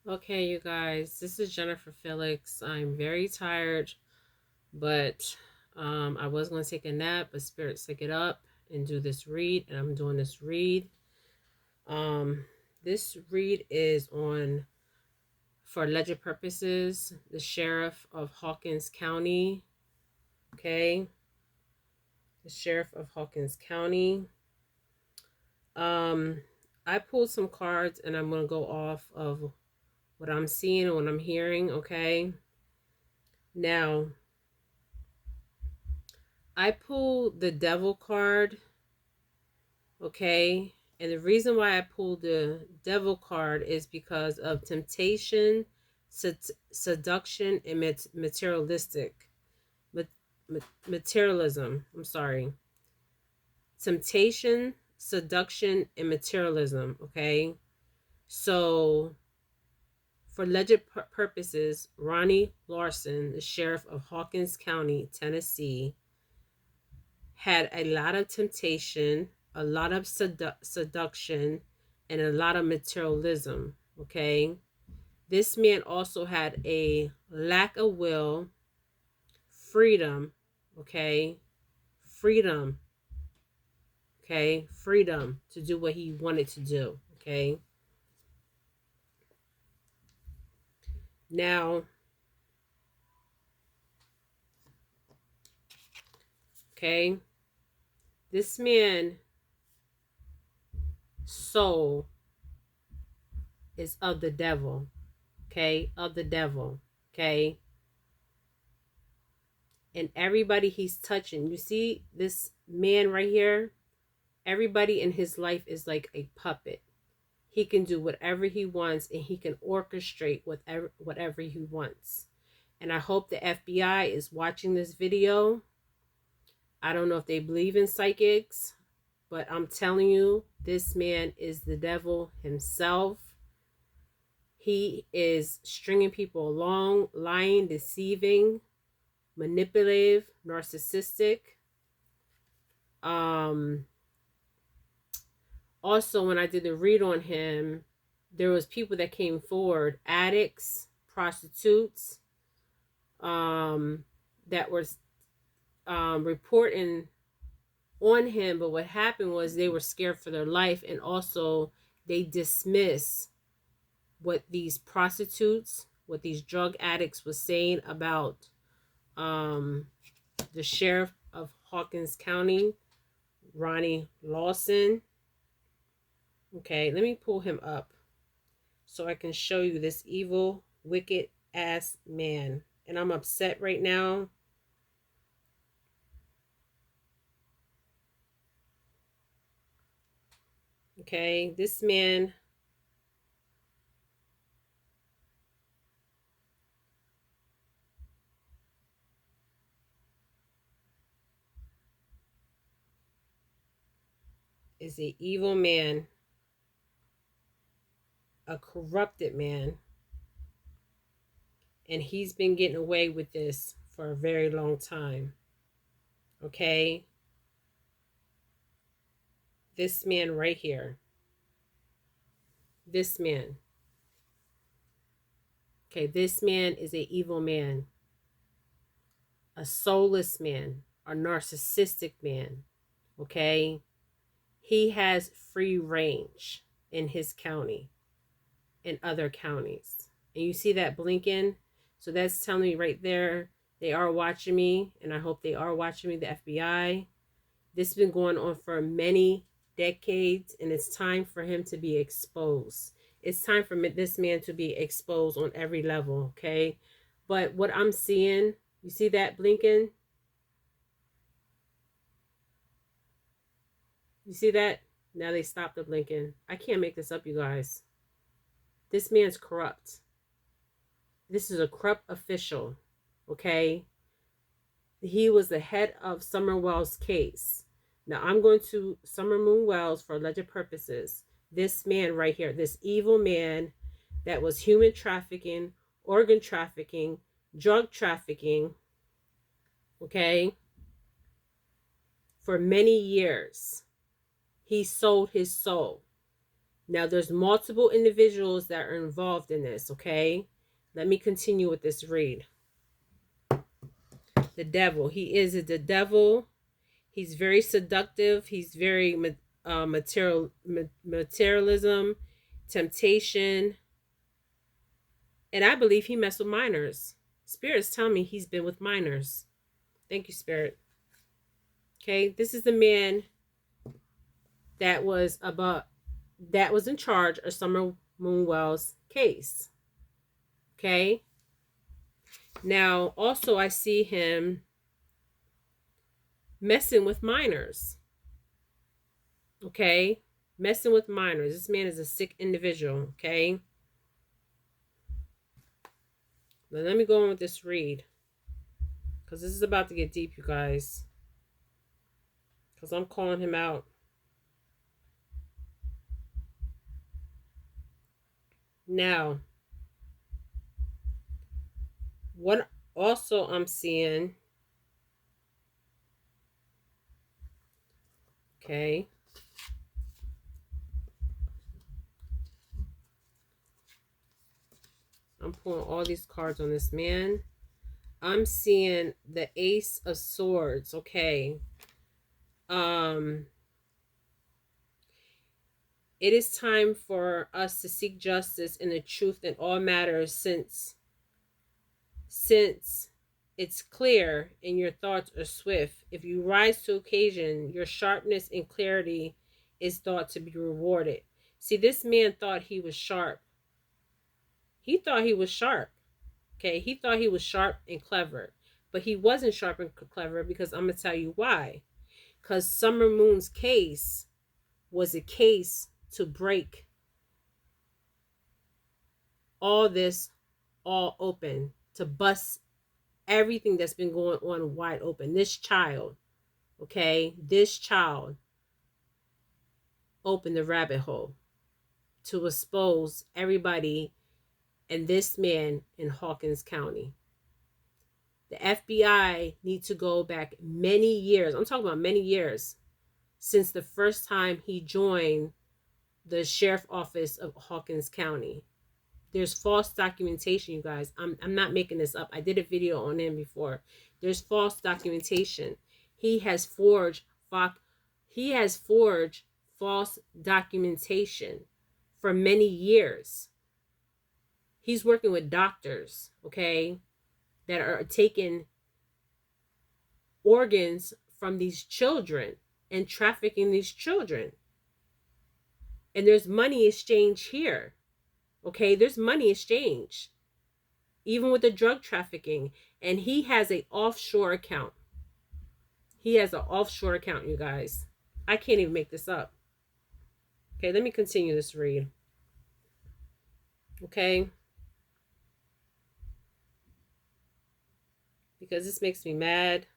Okay, you guys, this is Jennifer Felix. I'm very tired, but I was going to take a nap, but Spirit said get up and do this read, and I'm doing this read. Um, this read is on, for alleged purposes, the Sheriff of Hawkins County. Okay, the Sheriff of Hawkins County. Um, I pulled some cards, and I'm going to go off of what I'm seeing and what I'm hearing. Okay, now I pulled the devil card, okay? And the reason why I pulled the devil card is because of temptation, seduction, and materialistic. Materialism. I'm sorry. Temptation, seduction, and materialism, okay? So, for alleged purposes, Ronnie Larson, the sheriff of Hawkins County, Tennessee, had a lot of temptation, a lot of seduction, and a lot of materialism. Okay. This man also had a lack of will, freedom. Okay. Freedom. Okay. Freedom to do what he wanted to do. Okay. Now, okay. This man soul is of the devil. Okay. Of the devil. Okay. And everybody he's touching, you see this man right here, everybody in his life is like a puppet. He can do whatever he wants, and he can orchestrate whatever he wants. And I hope the FBI is watching this video. I don't know if they believe in psychics, but I'm telling you, this man is the devil himself. He is stringing people along, lying, deceiving, manipulative, narcissistic. Um, Also, when I did the read on him, there was people that came forward, addicts, prostitutes, um, that were reporting on him. But what happened was they were scared for their life, and also they dismiss what these prostitutes, what these drug addicts was saying about um, the sheriff of Hawkins County, Ronnie Lawson. Okay, let me pull him up so I can show you this evil, wicked ass man. And I'm upset right now. Okay, this man is a evil man, a corrupted man, and he's been getting away with this for a very long time. Okay, this man right here, this man. Okay, this man is a evil man, a soulless man, a narcissistic man. Okay, he has free range in his county and other counties. And you see that blinking? So that's telling me right there they are watching me, and I hope they are watching me, the FBI. This has been going on for many decades, and it's time for him to be exposed. It's time for this man to be exposed on every level, okay? But what I'm seeing, you see that blinking? You see that? Now they stopped the blinking. I can't make this up, you guys. This man's corrupt. This is a corrupt official, okay? He was the head of Summer Wells' case. Now I'm going to Summer Moon Wells for alleged purposes. This man right here, this evil man that was human trafficking, organ trafficking, drug trafficking, okay, for many years. He sold his soul. Now, there's multiple individuals that are involved in this, okay? Let me continue with this read. The devil. He is the devil. He's very seductive. He's very materialism, temptation. And I believe he messed with minors. Spirits tell me he's been with minors. Thank you, Spirit. Okay, this is the man that was in charge of Summer Moonwell's case. Okay. Now, also I see him messing with minors. Okay, messing with minors. This man is a sick individual. Okay. Now let me go on with this read, because this is about to get deep, you guys. Because I'm calling him out. Now, what also I'm seeing, okay, I'm pulling all these cards on this man. I'm seeing the Ace of Swords, okay. It is time for us to seek justice and the truth in all matters, since it's clear and your thoughts are swift. If you rise to occasion, your sharpness and clarity is thought to be rewarded. See, this man thought he was sharp. He thought he was sharp. Okay, he thought he was sharp and clever, but he wasn't sharp and clever, because I'm going to tell you why. Because Summer Moon's case was a case to break all this all open, to bust everything that's been going on wide open. This child, okay, this child opened the rabbit hole to expose everybody and this man in Hawkins County. The FBI need to go back many years. I'm talking about many years since the first time he joined the sheriff office of Hawkins County. There's false documentation, you guys. I'm not making this up. I did a video on him before. There's false documentation. He has forged false documentation for many years. He's working with doctors, okay, that are taking organs from these children and trafficking these children. And there's money exchange here. Okay, there's money exchange, even with the drug trafficking. And he has an offshore account. He has an offshore account, you guys. I can't even make this up. Okay, let me continue this read. Okay. Because this makes me mad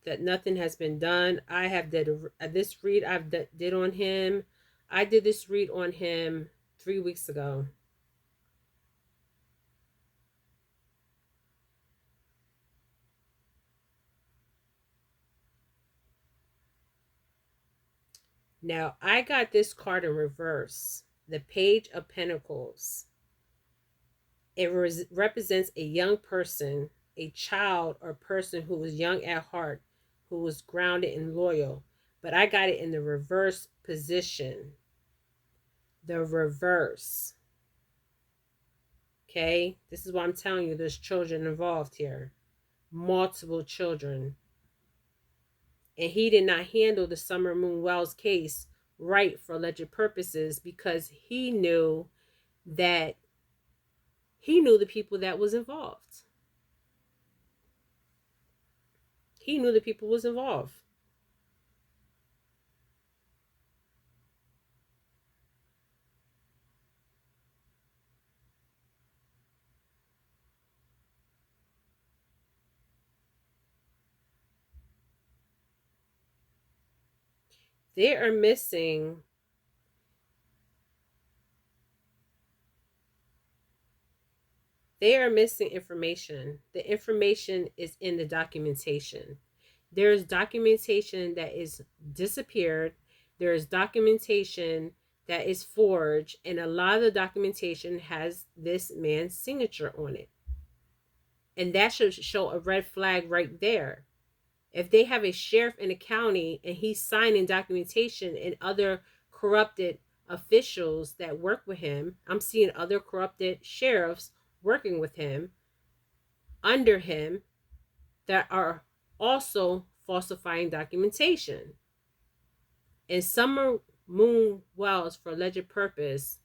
that nothing has been done. I have did this read I've did on him. I did this read on him 3 weeks ago. Now, I got this card in reverse. The Page of Pentacles. It represents a young person, a child or person who was young at heart, who was grounded and loyal. But I got it in the reverse position. The reverse. Okay? This is why I'm telling you there's children involved here. Multiple children. And he did not handle the Summer Moon Wells case right for alleged purposes, because he knew the people that was involved. He knew the people was involved. They are missing information. The information is in the documentation. There's documentation that is disappeared. There is documentation that is forged, and a lot of the documentation has this man's signature on it. And that should show a red flag right there. If they have a sheriff in the county and he's signing documentation and other corrupted officials that work with him, I'm seeing other corrupted sheriffs working with him, under him, that are also falsifying documentation. And Summer Moon Wells, for alleged purpose,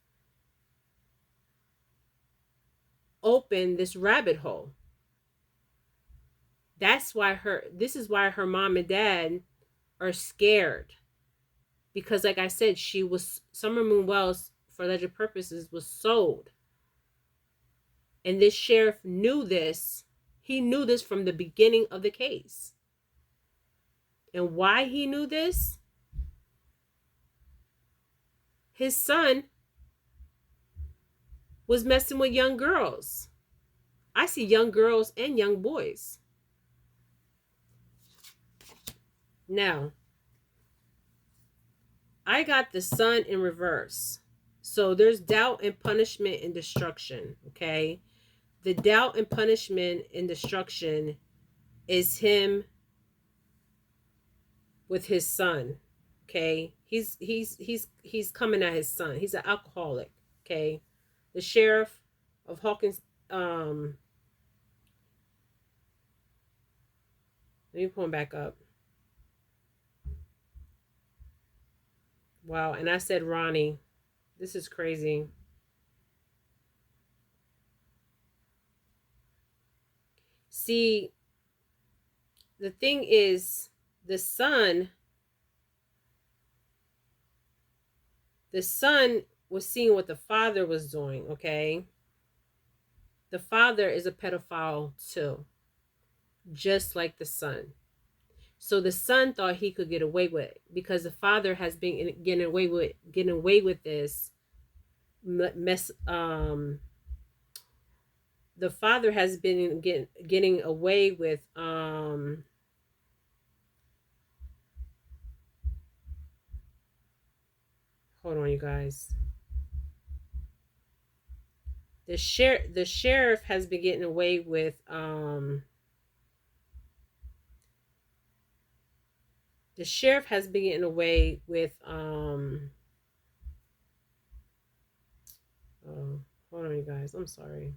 opened this rabbit hole. This is why her mom and dad are scared. Because like I said, Summer Moon Wells, for alleged purposes, was sold. And this sheriff knew this. He knew this from the beginning of the case. And why he knew this? His son was messing with young girls. I see young girls and young boys. Now, I got the sun in reverse. So there's doubt and punishment and destruction, okay? The doubt and punishment and destruction is him with his son, okay? He's coming at his son. He's an alcoholic, okay? The sheriff of Hawkins, let me pull him back up. Wow, and I said Ronnie. This is crazy. See, the thing is, the son was seeing what the father was doing, okay? The father is a pedophile too, just like the son. So the son thought he could get away with it because the father has been getting away with this mess. The father has been getting away with hold on, you guys. The sheriff has been getting away with the sheriff has been getting away with oh, hold on, you guys. I'm sorry.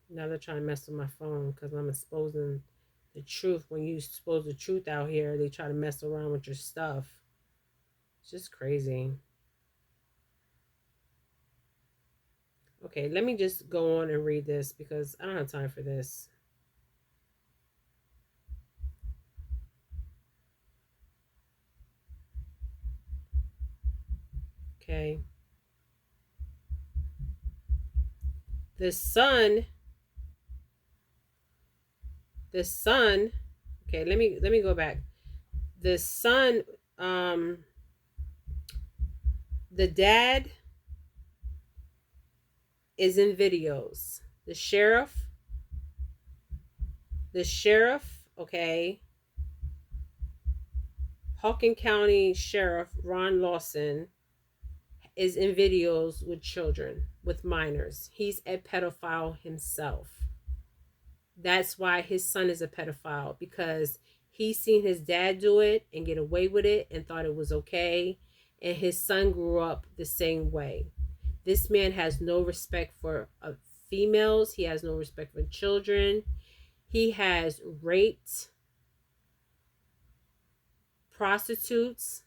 Now they're trying to mess with my phone because I'm exposing the truth. When you expose the truth out here, they try to mess around with your stuff. It's just crazy. Okay, let me just go on and read this because I don't have time for this. Okay. The son, okay, let me go back. The son, the dad is in videos. The sheriff, okay, Hawkins County Sheriff Ron Larson is in videos with children, with minors. He's a pedophile himself. That's why his son is a pedophile, because he's seen his dad do it and get away with it and thought it was okay. And his son grew up the same way. This man has no respect for females. He has no respect for children. He has raped prostitutes.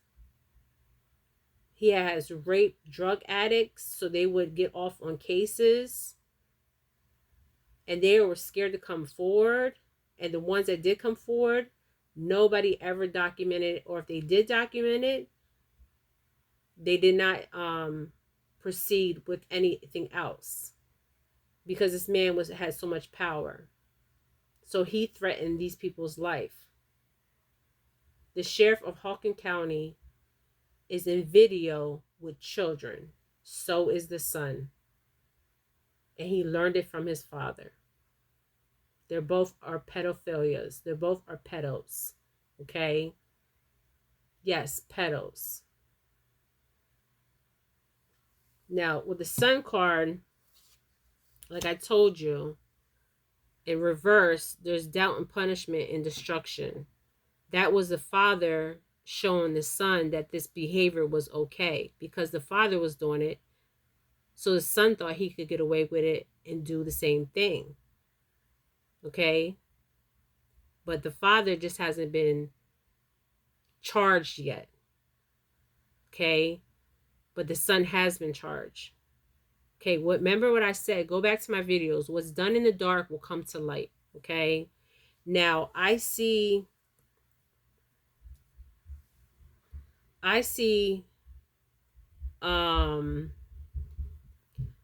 He has raped drug addicts so they would get off on cases. And they were scared to come forward. And the ones that did come forward, nobody ever documented it. Or if they did document it, they did not proceed with anything else. Because this man had so much power. So he threatened these people's life. The sheriff of Hawkins County is in video with children. So is the son. And he learned it from his father. They're both are pedophilias. They're both are pedos. Okay? Yes, pedos. Now, with the Sun card, like I told you, in reverse, there's doubt and punishment and destruction. That was the father showing the son that this behavior was okay because the father was doing it. So the son thought he could get away with it and do the same thing. Okay? But the father just hasn't been charged yet. Okay? But the son has been charged. Okay, remember what I said? Go back to my videos. What's done in the dark will come to light. Okay? Now, I see um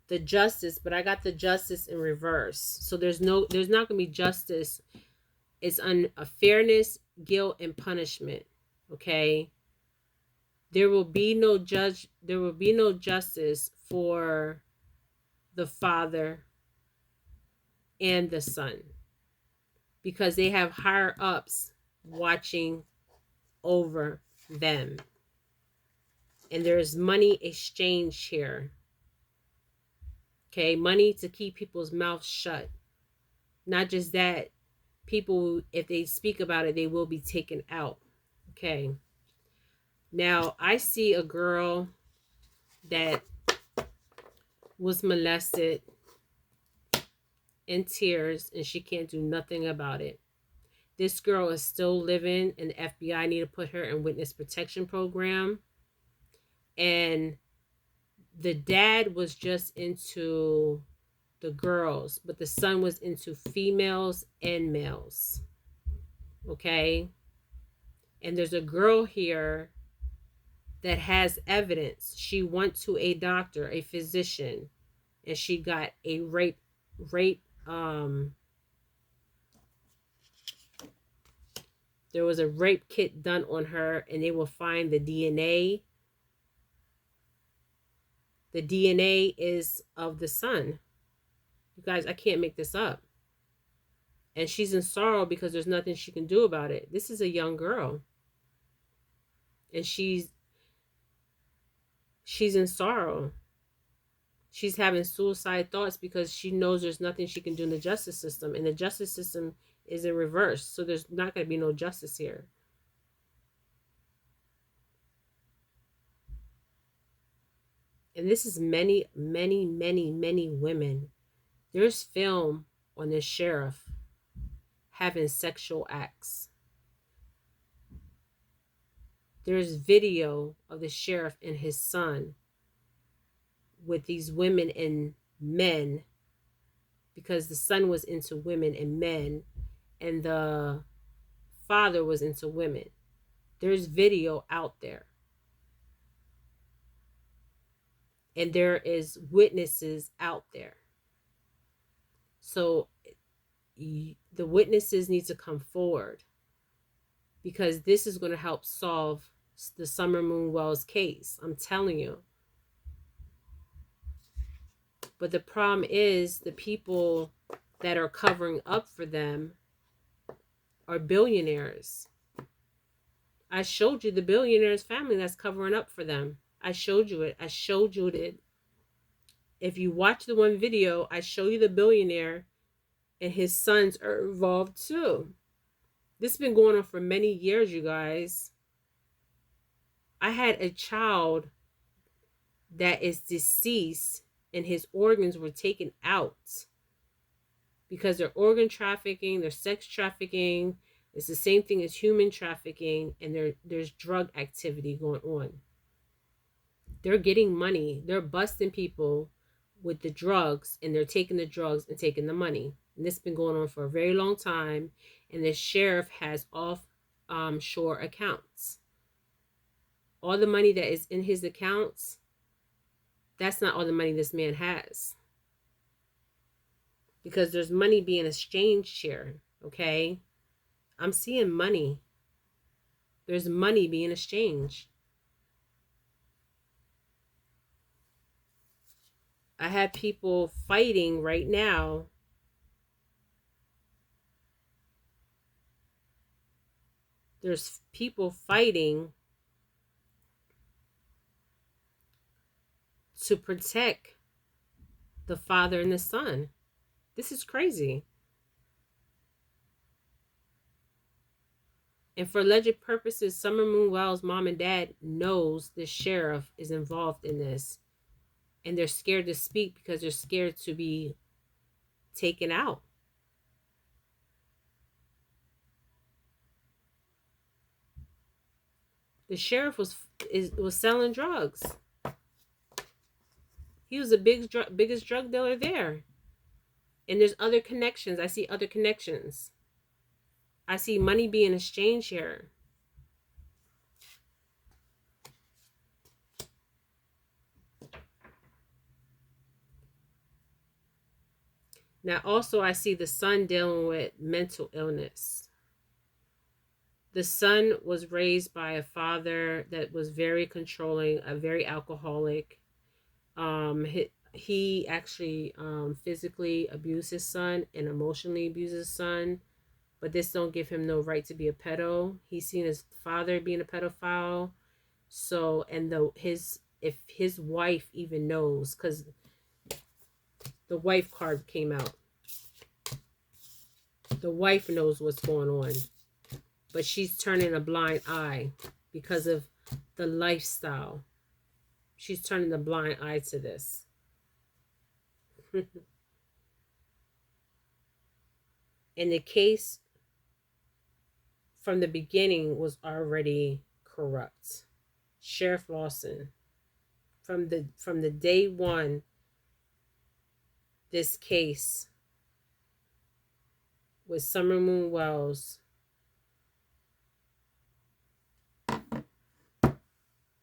the justice, but I got the justice in reverse. So there's not gonna be justice. It's a fairness, guilt, and punishment. Okay. There will be no justice for the father and the son because they have higher ups watching over them. And there's money exchange here. Okay, money to keep people's mouths shut. Not just that, people, if they speak about it, they will be taken out. Okay. Now, I see a girl that was molested in tears and she can't do nothing about it. This girl is still living and the FBI need to put her in witness protection program. And the dad was just into the girls, but the son was into females and males. Okay. And there's a girl here that has evidence. She went to a doctor, a physician, and she got a rape there was a rape kit done on her, and they will find the DNA. The DNA is of the son. You guys, I can't make this up. And she's in sorrow because there's nothing she can do about it. This is a young girl. And she's in sorrow. She's having suicide thoughts because she knows there's nothing she can do in the justice system. And the justice system is in reverse. So there's not going to be no justice here. And this is many, many, many, many women. There's film on this sheriff having sexual acts. There's video of the sheriff and his son with these women and men because the son was into women and men and the father was into women. There's video out there. And there is witnesses out there. So the witnesses need to come forward because this is going to help solve the Summer Moon Wells case. I'm telling you. But the problem is the people that are covering up for them are billionaires. I showed you the billionaire's family that's covering up for them. I showed you it. I showed you it. If you watch the one video, I show you the billionaire and his sons are involved too. This has been going on for many years, you guys. I had a child that is deceased and his organs were taken out because they're organ trafficking, they're sex trafficking. It's the same thing as human trafficking, and there's drug activity going on. They're getting money. They're busting people with the drugs, and they're taking the drugs and taking the money. And this has been going on for a very long time, and the sheriff has offshore accounts. All the money that is in his accounts, that's not all the money this man has. Because there's money being exchanged here, okay? I'm seeing money. There's money being exchanged. I have people fighting right now. There's people fighting to protect the father and the son. This is crazy. And for alleged purposes, Summer Moon Wells' mom and dad knows the sheriff is involved in this. And they're scared to speak because they're scared to be taken out. The sheriff was selling drugs. He was the biggest drug dealer there. And there's other connections. I see other connections. I see money being exchanged here. Now, also, I see the son dealing with mental illness. The son was raised by a father that was very controlling, a very alcoholic. He actually physically abused his son and emotionally abused his son, but this don't give him no right to be a pedo. He's seen his father being a pedophile. So, and if his wife even knows, because the wife card came out. The wife knows what's going on, but she's turning a blind eye because of the lifestyle. She's turning a blind eye to this. And the case from the beginning was already corrupt. Sheriff Larson, from the day one, this case with Summer Moon Wells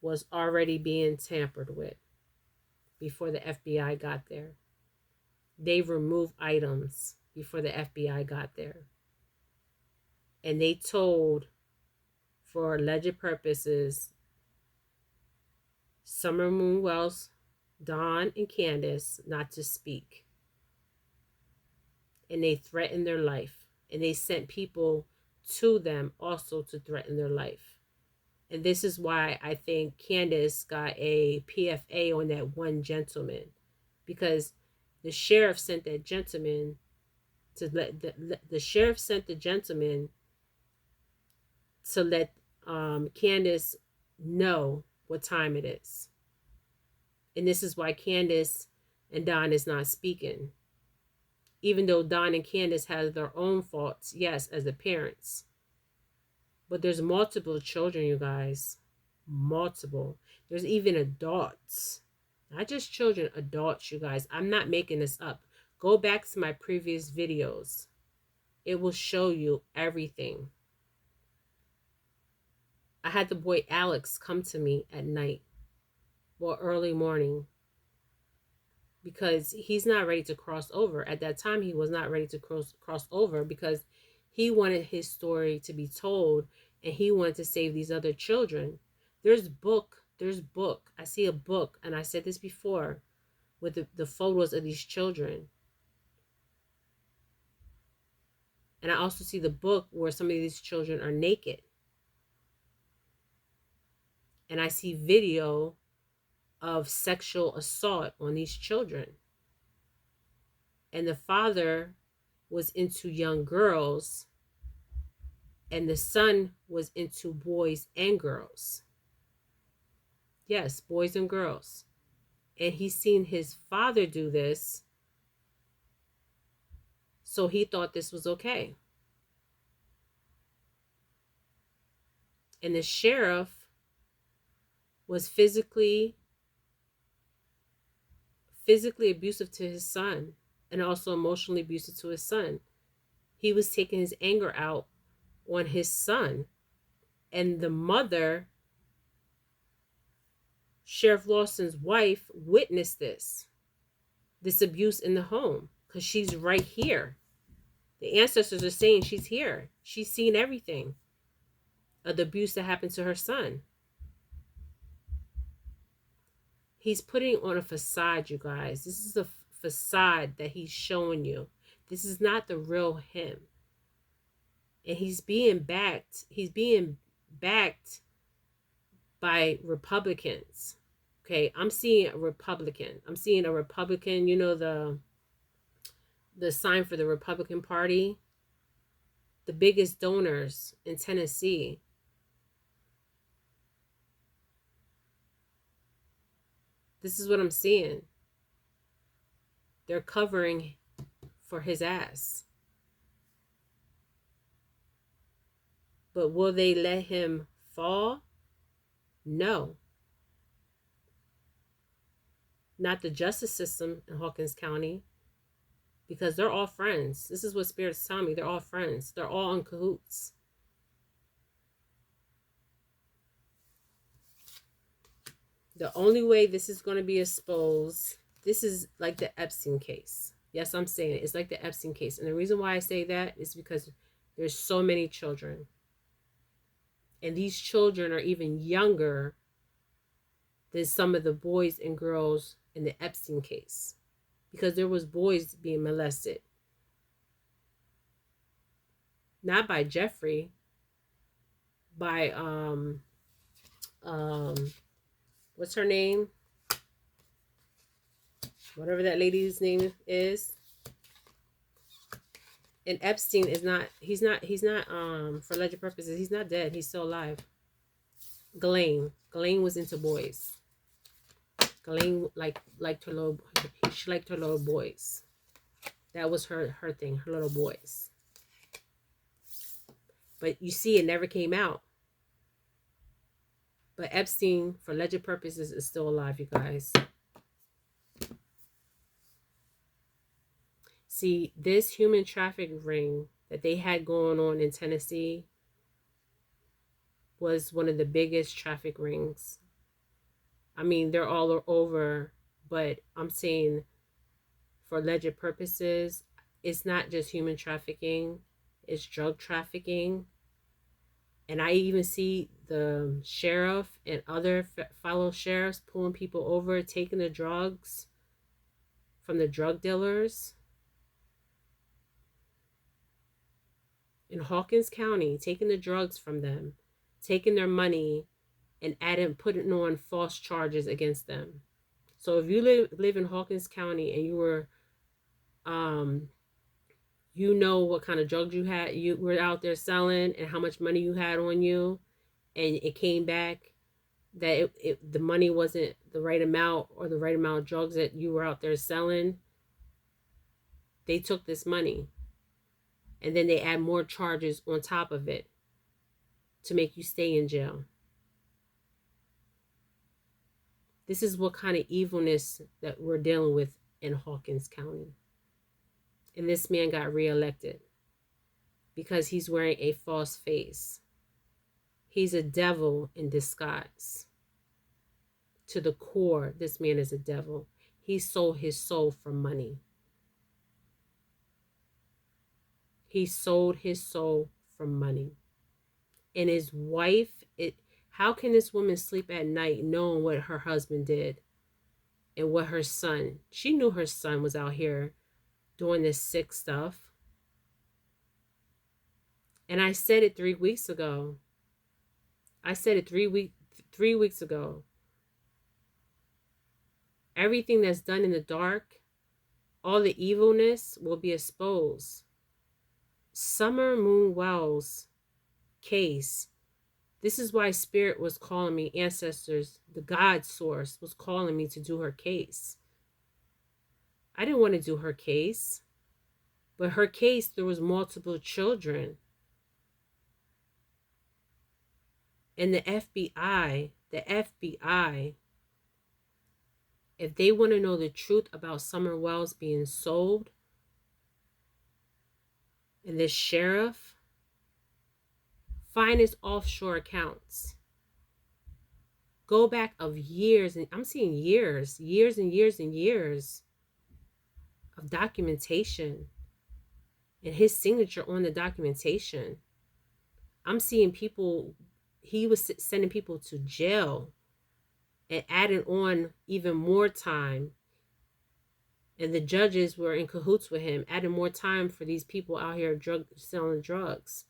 was already being tampered with before the FBI got there. They removed items before the FBI got there. And they told, for alleged purposes, Summer Moon Wells, Don, and Candace not to speak. And they threatened their life. And they sent people to them also to threaten their life. And this is why I think Candace got a PFA on that one gentleman. Because the sheriff sent that gentleman to let the sheriff sent the gentleman to let Candace know what time it is. And this is why Candace and Don is not speaking. Even though Don and Candace have their own faults, yes, as the parents. But there's multiple children, you guys. Multiple. There's even adults. Not just children, adults, you guys. I'm not making this up. Go back to my previous videos. It will show you everything. I had the boy Alex come to me at night or early morning because he's not ready to cross over. At that time, he was not ready to cross over because he wanted his story to be told and he wanted to save these other children. There's book. I see a book, and I said this before, with the photos of these children. And I also see the book where some of these children are naked. And I see video of sexual assault on these children. And the father was into young girls, and the son was into boys and girls. Yes, boys and girls. And he's seen his father do this, so he thought this was okay. And the sheriff was physically abusive to his son and also emotionally abusive to his son. He was taking his anger out on his son. And the mother, Sheriff Lawson's wife, witnessed this abuse in the home because she's right here. The ancestors are saying she's here. She's seen everything of the abuse that happened to her son. He's putting on a facade, you guys. This is a facade that he's showing you. This is not the real him. And he's being backed. He's being backed by Republicans Okay, I'm seeing a Republican. I'm seeing a Republican, you know, the sign for the Republican Party, the biggest donors in Tennessee. This is what I'm seeing. They're covering for his ass. But will they let him fall? No. Not the justice system in Hawkins County, because they're all friends. This is what spirits tell me. They're all friends. They're all in cahoots. The only way this is going to be exposed, this is like the Epstein case. Yes, I'm saying it. It's like the Epstein case. And the reason why I say that is because there's so many children. And these children are even younger than some of the boys and girls in the Epstein case. Because there was boys being molested. Not by Jeffrey, by what's her name? Whatever that lady's name is. And Epstein is not, he's not, for alleged purposes, he's not dead. He's still alive. Ghislaine was into boys. Ghislaine liked her little, she liked her little boys. That was her thing, her little boys. But you see, it never came out. But Epstein, for alleged purposes, is still alive, you guys. See, this human trafficking ring that they had going on in Tennessee was one of the biggest traffic rings. I mean, they're all over, but I'm saying for alleged purposes, it's not just human trafficking, it's drug trafficking. And I even see the sheriff and other fellow sheriffs pulling people over, taking the drugs from the drug dealers. In Hawkins County, taking the drugs from them, taking their money, and putting on false charges against them. So if you live in Hawkins County and you were, you know what kind of drugs you were out there selling and how much money you had on you, and it came back that the money wasn't the right amount or the right amount of drugs that you were out there selling, they took this money. And then they add more charges on top of it to make you stay in jail. This is what kind of evilness that we're dealing with in Hawkins County. And this man got reelected because he's wearing a false face. He's a devil in disguise. To the core, this man is a devil. He sold his soul for money. He sold his soul for money. And his wife, how can this woman sleep at night knowing what her husband did and what her son? She knew her son was out here doing this sick stuff. And I said it 3 weeks ago. I said it 3 weeks ago. Everything that's done in the dark, all the evilness will be exposed. Summer Moon Wells case. This is why Spirit was calling me, ancestors, the God source was calling me to do her case. I didn't want to do her case. But her case, there was multiple children. And the FBI, if they want to know the truth about Summer Wells being sold, and this sheriff, find his offshore accounts. Go back of years, and I'm seeing years and years of documentation and his signature on the documentation. I'm seeing people, he was sending people to jail and adding on even more time. And the judges were in cahoots with him, adding more time for these people out here selling drugs.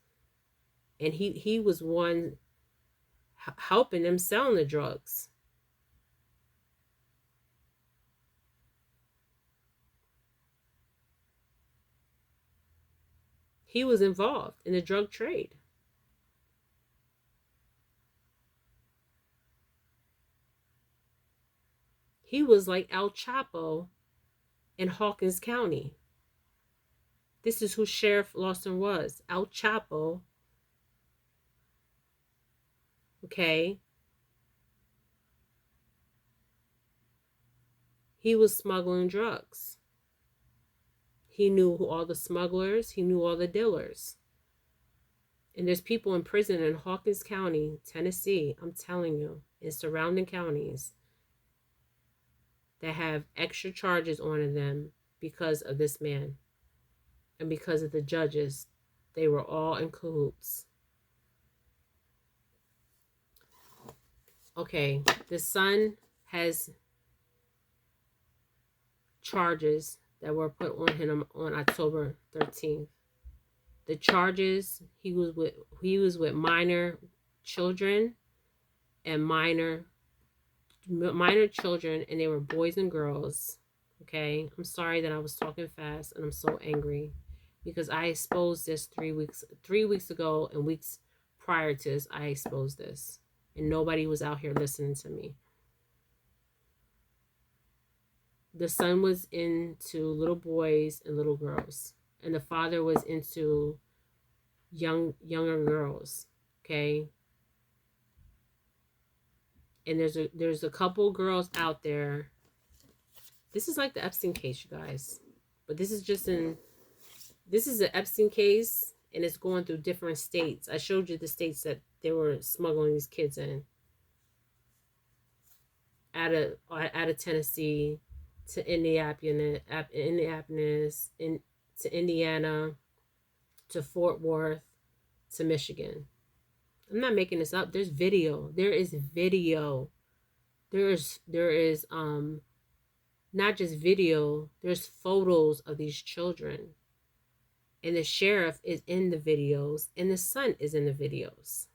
And he was one helping them selling the drugs. He was involved in the drug trade. He was like El Chapo in Hawkins County. This is who Sheriff Larson was. El Chapo, okay? He was smuggling drugs. He knew all the smugglers. He knew all the dealers. And there's people in prison in Hawkins County, Tennessee, I'm telling you, in surrounding counties that have extra charges on them because of this man and because of the judges. They were all in cahoots. Okay, the son has charges that were put on him on October 13th. The charges, he was with minor children and minor children, and they were boys and girls. Okay, I'm sorry that I was talking fast and I'm so angry because I exposed this 3 weeks ago, and weeks prior to this I exposed this, and nobody was out here listening to me. The son was into little boys and little girls, and the father was into younger girls. Okay, and there's a couple girls out there. This is like the Epstein case, you guys, but this is an Epstein case, and it's going through different states. I showed you the states that they were smuggling these kids in. Out of Tennessee to Indianapolis, to Indiana, to Fort Worth, to Michigan. I'm not making this up. There's video. There is video. There is not just video. There's photos of these children. And the sheriff is in the videos, and the son is in the videos.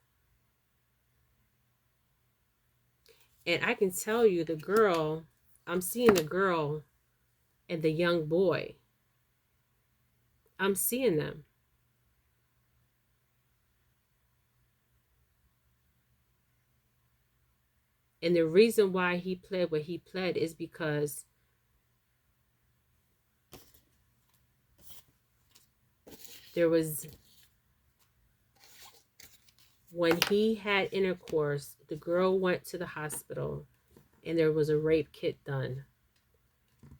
And I can tell you the girl, I'm seeing the girl and the young boy. I'm seeing them. And the reason why he pled what he pled is because there was, when he had intercourse, the girl went to the hospital and there was a rape kit done.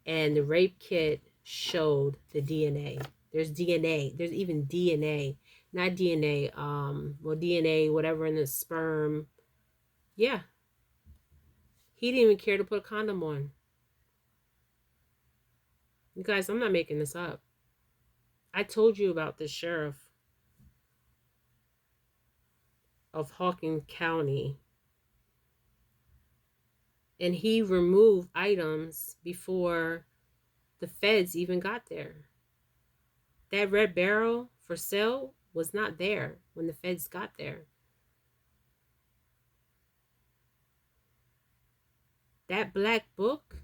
And the rape kit showed the DNA. There's DNA. There's even DNA. Not DNA, DNA, whatever in the sperm. Yeah. He didn't even care to put a condom on. You guys, I'm not making this up. I told you about the sheriff of Hawkins County. And he removed items before the feds even got there. That red barrel for sale was not there when the feds got there. That black book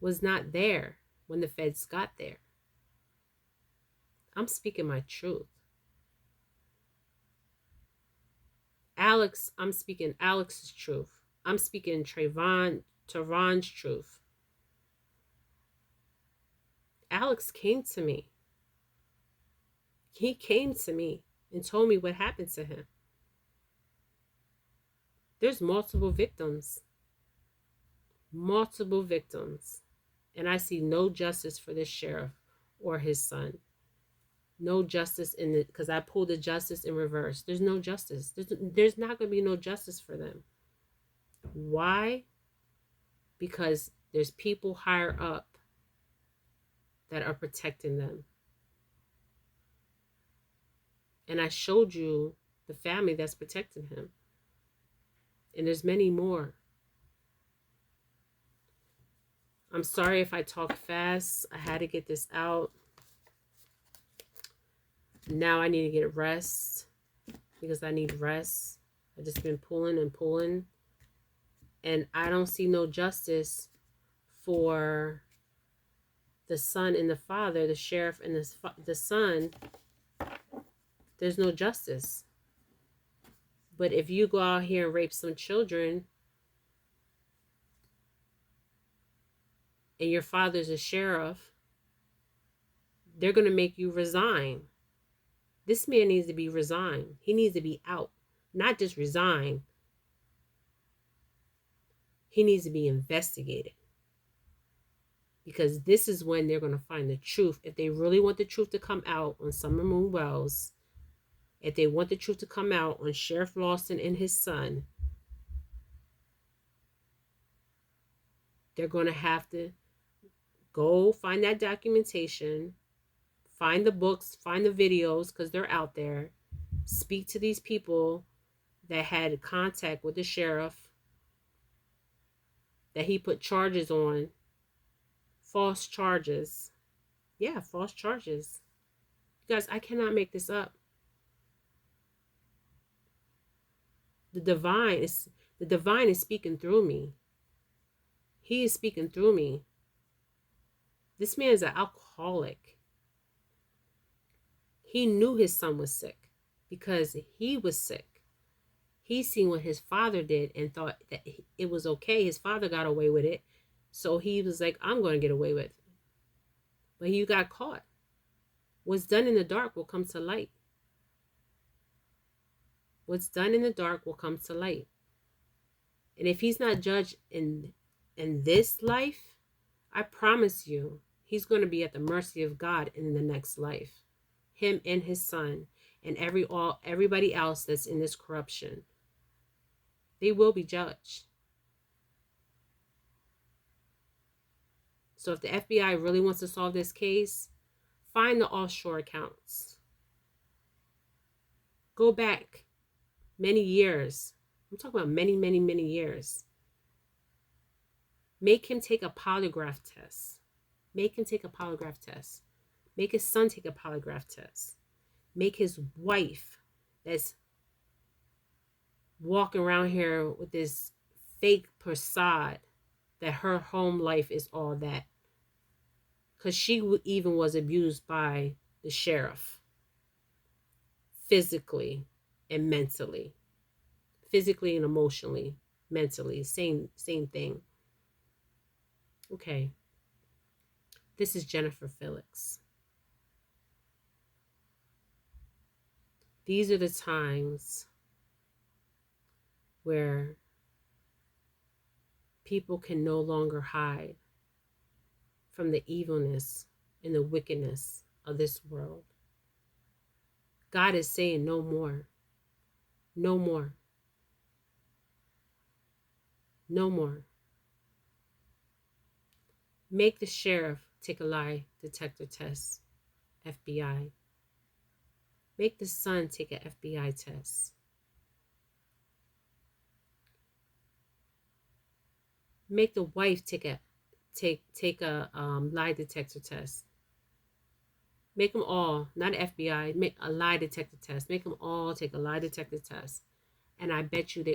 was not there when the feds got there. I'm speaking my truth. Alex, I'm speaking Alex's truth. I'm speaking Trayvon's truth. Alex came to me. He came to me and told me what happened to him. There's multiple victims. Multiple victims. And I see no justice for this sheriff or his son. No justice in it, because I pulled the justice in reverse. There's no justice. There's not going to be no justice for them. Why? Because there's people higher up that are protecting them. And I showed you the family that's protecting him. And there's many more. I'm sorry if I talk fast. I had to get this out. Now I need to get rest because I need rest. I've just been pulling and pulling. And I don't see no justice for the son and the father, the sheriff and the son, There's no justice. But if you go out here and rape some children and your father's a sheriff, they're going to make you resign. This man needs to be resigned. He needs to be out. Not just resign. He needs to be investigated. Because this is when they're going to find the truth. If they really want the truth to come out on Summer Moon Wells, if they want the truth to come out on Sheriff Larson and his son, they're going to have to go find that documentation, find the books, find the videos, because they're out there. Speak to these people that had contact with the sheriff, that he put charges on, false charges. Yeah, false charges. You guys, I cannot make this up. The divine is speaking through me. He is speaking through me. This man is an alcoholic. He knew his son was sick because he was sick. He seen what his father did and thought that it was okay. His father got away with it. So he was like, I'm going to get away with it. But you got caught. What's done in the dark will come to light. What's done in the dark will come to light. And if he's not judged in this life, I promise you, he's going to be at the mercy of God in the next life. Him and his son and everybody else that's in this corruption. They will be judged. So if the FBI really wants to solve this case, find the offshore accounts. Go back many years. I'm talking about many, many, many years. Make him take a polygraph test. Make him take a polygraph test. Make his son take a polygraph test. Make his wife that's walking around here with this fake facade that her home life is all that. Because she even was abused by the sheriff. Physically and mentally. Physically and emotionally. Mentally. Same thing. Okay. This is Jennifer Felix. These are the times where people can no longer hide from the evilness and the wickedness of this world. God is saying no more. No more. No more. Make the sheriff take a lie detector test, FBI. Make the son take an FBI test. Make the wife take a lie detector test. Make them all, not FBI, make a lie detector test. Make them all take a lie detector test. And I bet you they